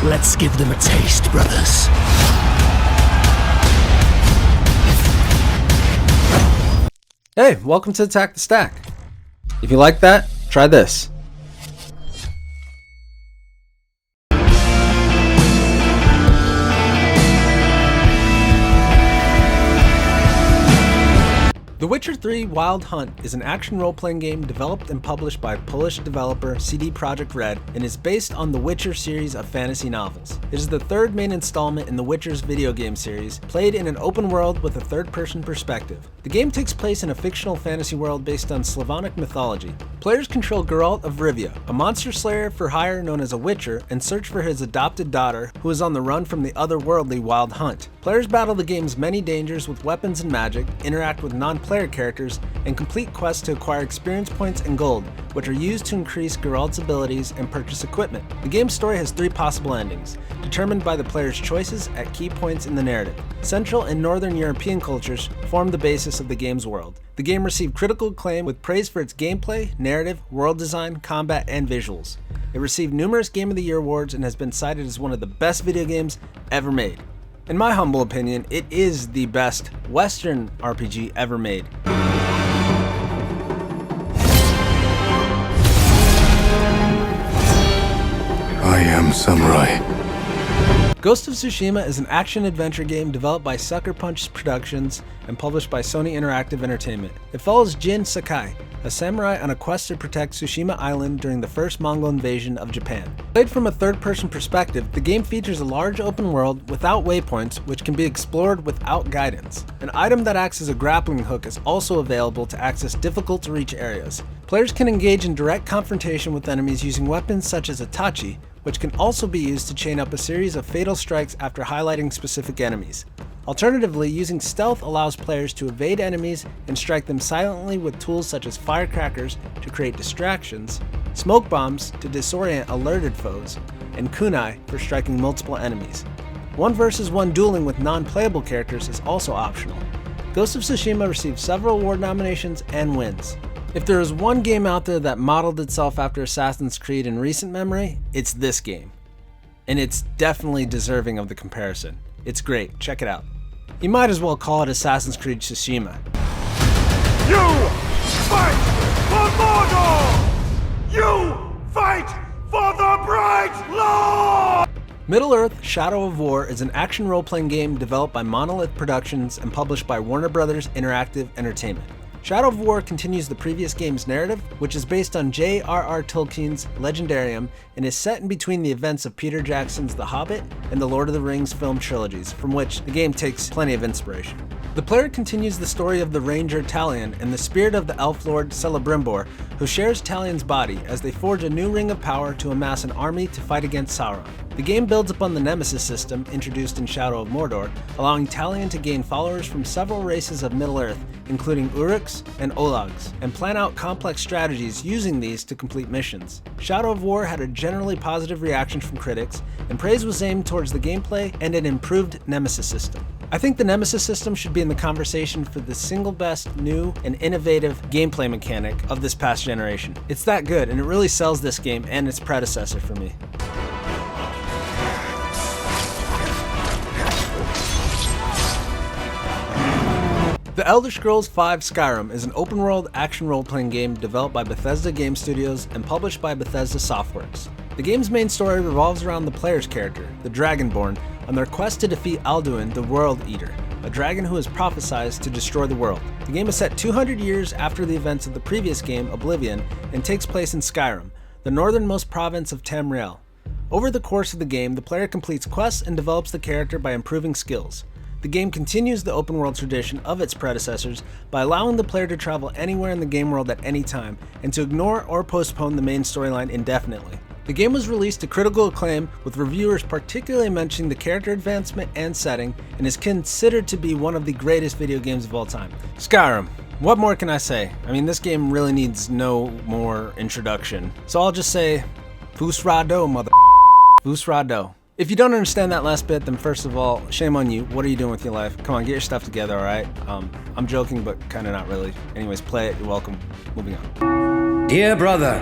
Let's give them a taste, brothers. Hey, welcome to Attack the Stack. If you like that, try this. The Witcher 3 Wild Hunt is an action role-playing game developed and published by Polish developer CD Projekt Red and is based on the Witcher series of fantasy novels. It is the third main installment in the Witcher's video game series, played in an open world with a third-person perspective. The game takes place in a fictional fantasy world based on Slavonic mythology. Players control Geralt of Rivia, a monster slayer for hire known as a Witcher, and search for his adopted daughter, who is on the run from the otherworldly Wild Hunt. Players battle the game's many dangers with weapons and magic, interact with non-player characters, and complete quests to acquire experience points and gold, which are used to increase Geralt's abilities and purchase equipment. The game's story has three possible endings, determined by the player's choices at key points in the narrative. Central and Northern European cultures form the basis of the game's world. The game received critical acclaim with praise for its gameplay, narrative, world design, combat, and visuals. It received numerous Game of the Year awards and has been cited as one of the best video games ever made. In my humble opinion, it is the best Western RPG ever made. I am samurai. Ghost of Tsushima is an action-adventure game developed by Sucker Punch Productions and published by Sony Interactive Entertainment. It follows Jin Sakai, a samurai on a quest to protect Tsushima Island during the first Mongol invasion of Japan. Played from a third-person perspective, the game features a large open world without waypoints, which can be explored without guidance. An item that acts as a grappling hook is also available to access difficult-to-reach areas. Players can engage in direct confrontation with enemies using weapons such as Itachi, which can also be used to chain up a series of fatal strikes after highlighting specific enemies. Alternatively, using stealth allows players to evade enemies and strike them silently with tools such as firecrackers to create distractions, smoke bombs to disorient alerted foes, and kunai for striking multiple enemies. 1 versus 1 dueling with non-playable characters is also optional. Ghost of Tsushima received several award nominations and wins. If there is one game out there that modeled itself after Assassin's Creed in recent memory, it's this game. And it's definitely deserving of the comparison. It's great, check it out. You might as well call it Assassin's Creed Tsushima. You fight for Mordor! You fight for the Bright Lord! Middle-earth: Shadow of War is an action role-playing game developed by Monolith Productions and published by Warner Bros. Interactive Entertainment. Shadow of War continues the previous game's narrative, which is based on J.R.R. Tolkien's Legendarium and is set in between the events of Peter Jackson's The Hobbit and the Lord of the Rings film trilogies, from which the game takes plenty of inspiration. The player continues the story of the Ranger Talion and the spirit of the Elf Lord Celebrimbor, who shares Talion's body as they forge a new ring of power to amass an army to fight against Sauron. The game builds upon the Nemesis system introduced in Shadow of Mordor, allowing Talion to gain followers from several races of Middle-earth, including Uruks and Olags, and plan out complex strategies using these to complete missions. Shadow of War had a generally positive reaction from critics, and praise was aimed towards the gameplay and an improved Nemesis system. I think the Nemesis system should be in the conversation for the single best new and innovative gameplay mechanic of this past generation. It's that good, and it really sells this game and its predecessor for me. The Elder Scrolls V Skyrim is an open-world action role-playing game developed by Bethesda Game Studios and published by Bethesda Softworks. The game's main story revolves around the player's character, the Dragonborn, on their quest to defeat Alduin, the World Eater, a dragon who is prophesized to destroy the world. The game is set 200 years after the events of the previous game, Oblivion, and takes place in Skyrim, the northernmost province of Tamriel. Over the course of the game, the player completes quests and develops the character by improving skills. The game continues the open world tradition of its predecessors by allowing the player to travel anywhere in the game world at any time, and to ignore or postpone the main storyline indefinitely. The game was released to critical acclaim, with reviewers particularly mentioning the character advancement and setting, and is considered to be one of the greatest video games of all time. Skyrim. What more can I say? I mean, this game really needs no more introduction. So I'll just say, Fus Rado, mother. Fus Rado. If you don't understand that last bit, then first of all, shame on you. What are you doing with your life? Come on, get your stuff together, alright? I'm joking, but kinda not really. Anyways, play it, you're welcome. Moving on. Dear brother,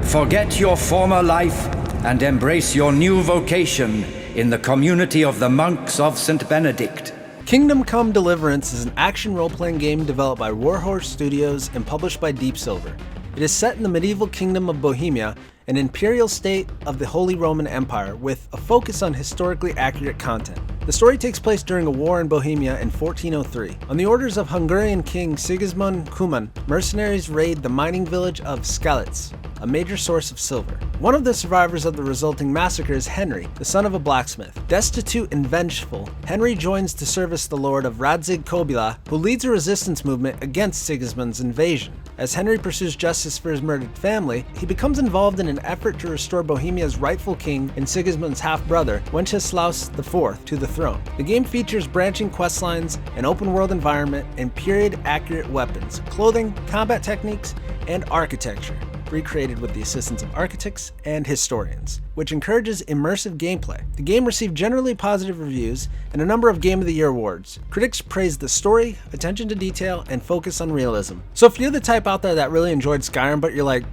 forget your former life and embrace your new vocation in the community of the monks of St. Benedict. Kingdom Come: Deliverance is an action role-playing game developed by Warhorse Studios and published by Deep Silver. It is set in the medieval kingdom of Bohemia, an imperial state of the Holy Roman Empire, with a focus on historically accurate content. The story takes place during a war in Bohemia in 1403. On the orders of Hungarian king Sigismund Kuman, mercenaries raid the mining village of Skalitz, a major source of silver. One of the survivors of the resulting massacre is Henry, the son of a blacksmith. Destitute and vengeful, Henry joins to service the lord of Radzig Kobyla, who leads a resistance movement against Sigismund's invasion. As Henry pursues justice for his murdered family, he becomes involved in an effort to restore Bohemia's rightful king and Sigismund's half-brother, Wenceslaus IV, to the throne. The game features branching questlines, an open-world environment, and period-accurate weapons, clothing, combat techniques, and architecture, recreated with the assistance of architects and historians, which encourages immersive gameplay. The game received generally positive reviews and a number of Game of the Year awards. Critics praised the story, attention to detail, and focus on realism. So if you're the type out there that really enjoyed Skyrim but you're like,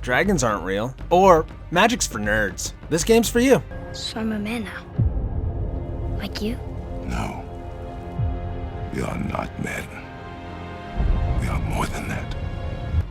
dragons aren't real, or magic's for nerds, this game's for you. So I'm a man now. Like you? No. We are not men. We are more than that.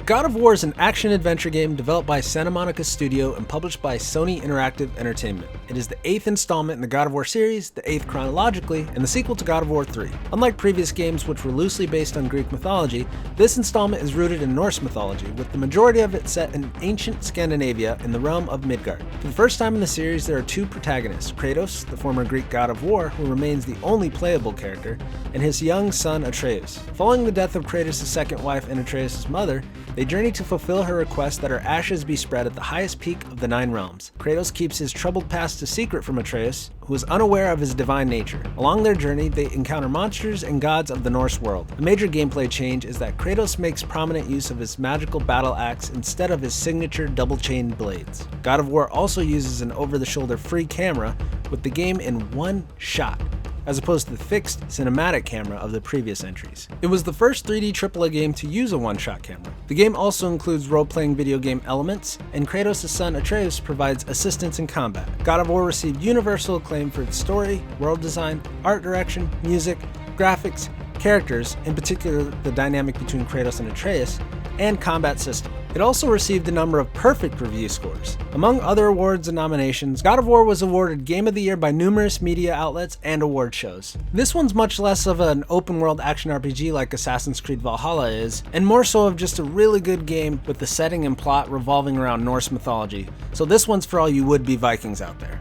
God of War is an action-adventure game developed by Santa Monica Studio and published by Sony Interactive Entertainment. It is the 8th installment in the God of War series, the 8th chronologically, and the sequel to God of War 3. Unlike previous games which were loosely based on Greek mythology, this installment is rooted in Norse mythology, with the majority of it set in ancient Scandinavia in the realm of Midgard. For the first time in the series, there are two protagonists, Kratos, the former Greek god of war, who remains the only playable character, and his young son Atreus. Following the death of Kratos' second wife and Atreus' mother, they journey to fulfill her request that her ashes be spread at the highest peak of the 9 realms. Kratos keeps his troubled past a secret from Atreus, who is unaware of his divine nature. Along their journey, they encounter monsters and gods of the Norse world. A major gameplay change is that Kratos makes prominent use of his magical battle axe instead of his signature double-chained blades. God of War also uses an over-the-shoulder free camera with the game in one shot, as opposed to the fixed cinematic camera of the previous entries. It was the first 3D AAA game to use a one-shot camera. The game also includes role-playing video game elements, and Kratos' son Atreus provides assistance in combat. God of War received universal acclaim for its story, world design, art direction, music, graphics, characters, in particular the dynamic between Kratos and Atreus, and combat system. It also received a number of perfect review scores. Among other awards and nominations, God of War was awarded Game of the Year by numerous media outlets and award shows. This one's much less of an open-world action RPG like Assassin's Creed Valhalla is, and more so of just a really good game with the setting and plot revolving around Norse mythology. So this one's for all you would-be Vikings out there.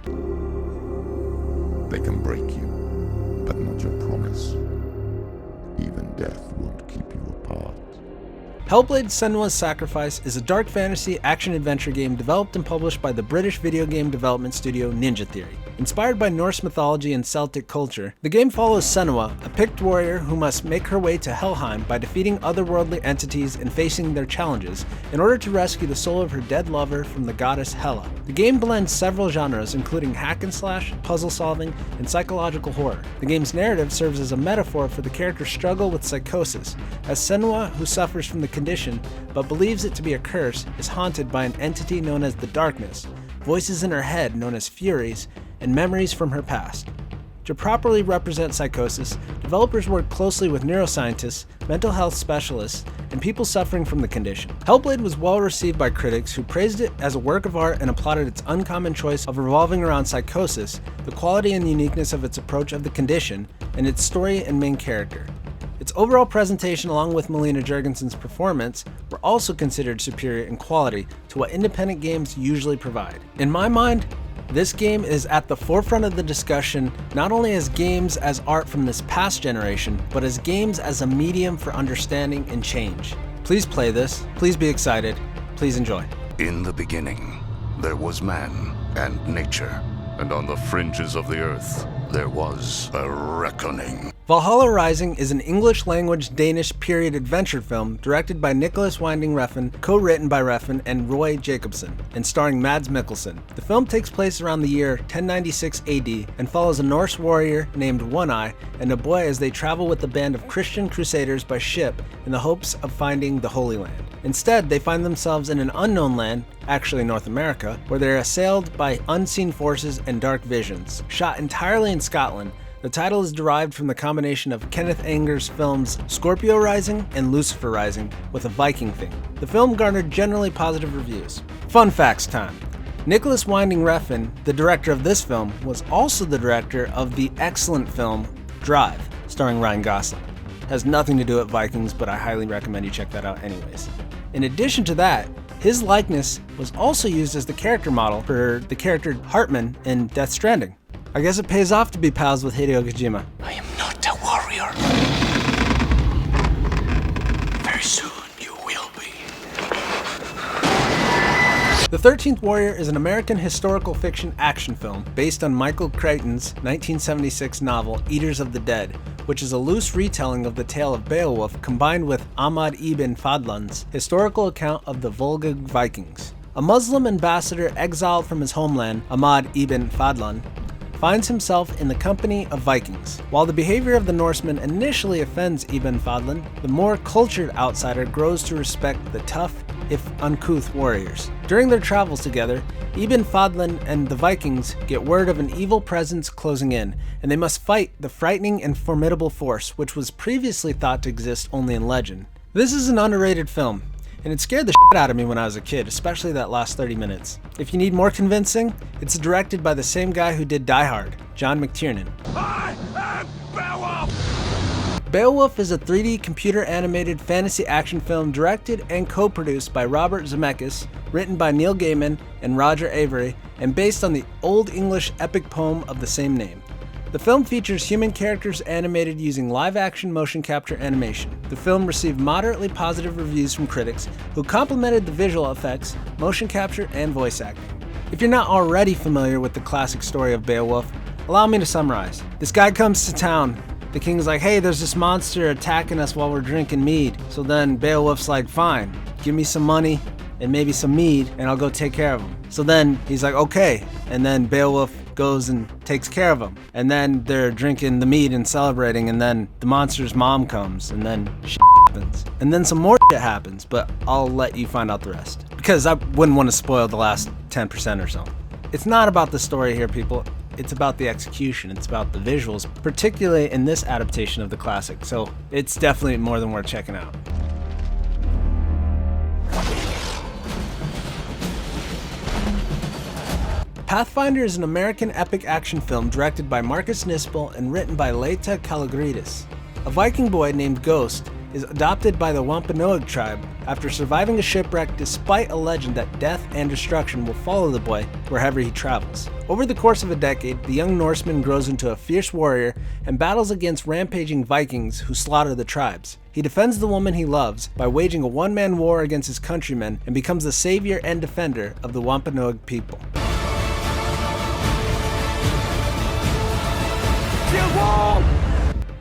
They can break you, but not your promise. Even death won't keep you apart. Hellblade: Senua's Sacrifice is a dark fantasy action-adventure game developed and published by the British video game development studio Ninja Theory. Inspired by Norse mythology and Celtic culture, the game follows Senua, a picked warrior who must make her way to Helheim by defeating otherworldly entities and facing their challenges in order to rescue the soul of her dead lover from the goddess Hela. The game blends several genres including hack and slash, puzzle solving, and psychological horror. The game's narrative serves as a metaphor for the character's struggle with psychosis, as Senua, who suffers from the condition but believes it to be a curse, is haunted by an entity known as the Darkness, voices in her head known as Furies, and memories from her past. To properly represent psychosis, developers worked closely with neuroscientists, mental health specialists, and people suffering from the condition. Hellblade was well received by critics who praised it as a work of art and applauded its uncommon choice of revolving around psychosis, the quality and uniqueness of its approach of the condition, and its story and main character. Its overall presentation along with Melina Jurgensen's performance were also considered superior in quality to what independent games usually provide. In my mind, this game is at the forefront of the discussion, not only as games as art from this past generation, but as games as a medium for understanding and change. Please play this, please be excited, please enjoy. In the beginning, there was man and nature, and on the fringes of the earth, there was a reckoning. Valhalla Rising is an English-language Danish period adventure film directed by Nicholas Winding Refn, co-written by Refn and Roy Jacobson, and starring Mads Mikkelsen. The film takes place around the year 1096 AD and follows a Norse warrior named One-Eye and a boy as they travel with a band of Christian crusaders by ship in the hopes of finding the Holy Land. Instead, they find themselves in an unknown land, actually North America, where they're assailed by unseen forces and dark visions. Shot entirely in Scotland, the title is derived from the combination of Kenneth Anger's films Scorpio Rising and Lucifer Rising with a Viking theme. The film garnered generally positive reviews. Fun facts time. Nicholas Winding Refn, the director of this film, was also the director of the excellent film Drive, starring Ryan Gosling. Has nothing to do with Vikings, but I highly recommend you check that out anyways. In addition to that, his likeness was also used as the character model for the character Hartman in Death Stranding. I guess it pays off to be pals with Hideo Kojima. I am not a warrior. Very soon you will be. The 13th Warrior is an American historical fiction action film based on Michael Crichton's 1976 novel Eaters of the Dead, which is a loose retelling of the tale of Beowulf combined with Ahmad ibn Fadlan's historical account of the Volga Vikings. A Muslim ambassador exiled from his homeland, Ahmad ibn Fadlan, finds himself in the company of Vikings. While the behavior of the Norsemen initially offends Ibn Fadlan, the more cultured outsider grows to respect the tough, if uncouth warriors. During their travels together, Ibn Fadlan and the Vikings get word of an evil presence closing in, and they must fight the frightening and formidable force which was previously thought to exist only in legend. This is an underrated film, and it scared the shit out of me when I was a kid, especially that last 30 minutes. If you need more convincing, it's directed by the same guy who did Die Hard, John McTiernan. I am Beowulf! Beowulf is a 3D computer animated fantasy action film directed and co-produced by Robert Zemeckis, written by Neil Gaiman and Roger Avery, and based on the Old English epic poem of the same name. The film features human characters animated using live-action motion capture animation. The film received moderately positive reviews from critics who complimented the visual effects, motion capture, and voice acting. If you're not already familiar with the classic story of Beowulf, allow me to summarize. This guy comes to town. The king's like, hey, there's this monster attacking us while we're drinking mead. So then Beowulf's like, fine, give me some money and maybe some mead and I'll go take care of him. So then he's like, okay. And then Beowulf goes and takes care of him. And then they're drinking the mead and celebrating, and then the monster's mom comes, and then shit happens. And then some more shit happens, but I'll let you find out the rest, because I wouldn't want to spoil the last 10% or so. It's not about the story here, people. It's about the execution. It's about the visuals, particularly in this adaptation of the classic. So it's definitely more than worth checking out. Pathfinder is an American epic action film directed by Marcus Nispel and written by Leita Kalogridis. A Viking boy named Ghost is adopted by the Wampanoag tribe after surviving a shipwreck despite a legend that death and destruction will follow the boy wherever he travels. Over the course of a decade, the young Norseman grows into a fierce warrior and battles against rampaging Vikings who slaughter the tribes. He defends the woman he loves by waging a one-man war against his countrymen and becomes the savior and defender of the Wampanoag people.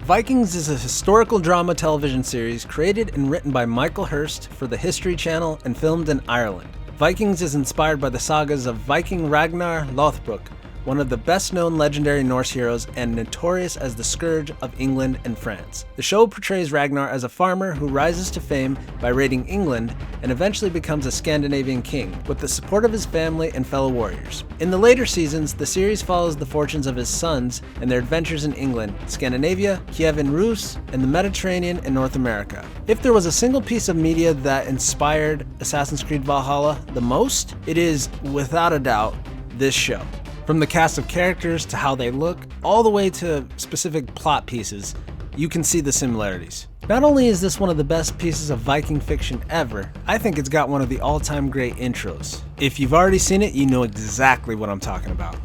Vikings is a historical drama television series created and written by Michael Hurst for the History Channel and filmed in Ireland. Vikings is inspired by the sagas of Viking Ragnar Lothbrok, one of the best-known legendary Norse heroes and notorious as the scourge of England and France. The show portrays Ragnar as a farmer who rises to fame by raiding England and eventually becomes a Scandinavian king, with the support of his family and fellow warriors. In the later seasons, the series follows the fortunes of his sons and their adventures in England, Scandinavia, Kievan Rus, and the Mediterranean and North America. If there was a single piece of media that inspired Assassin's Creed Valhalla the most, it is, without a doubt, this show. From the cast of characters to how they look, all the way to specific plot pieces, you can see the similarities. Not only is this one of the best pieces of Viking fiction ever, I think it's got one of the all-time great intros. If you've already seen it, you know exactly what I'm talking about.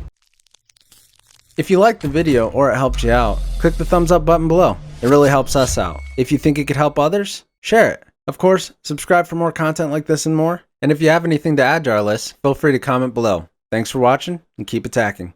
If you liked the video or it helped you out, click the thumbs up button below. It really helps us out. If you think it could help others, share it. Of course, subscribe for more content like this and more. And if you have anything to add to our list, feel free to comment below. Thanks for watching, and keep attacking.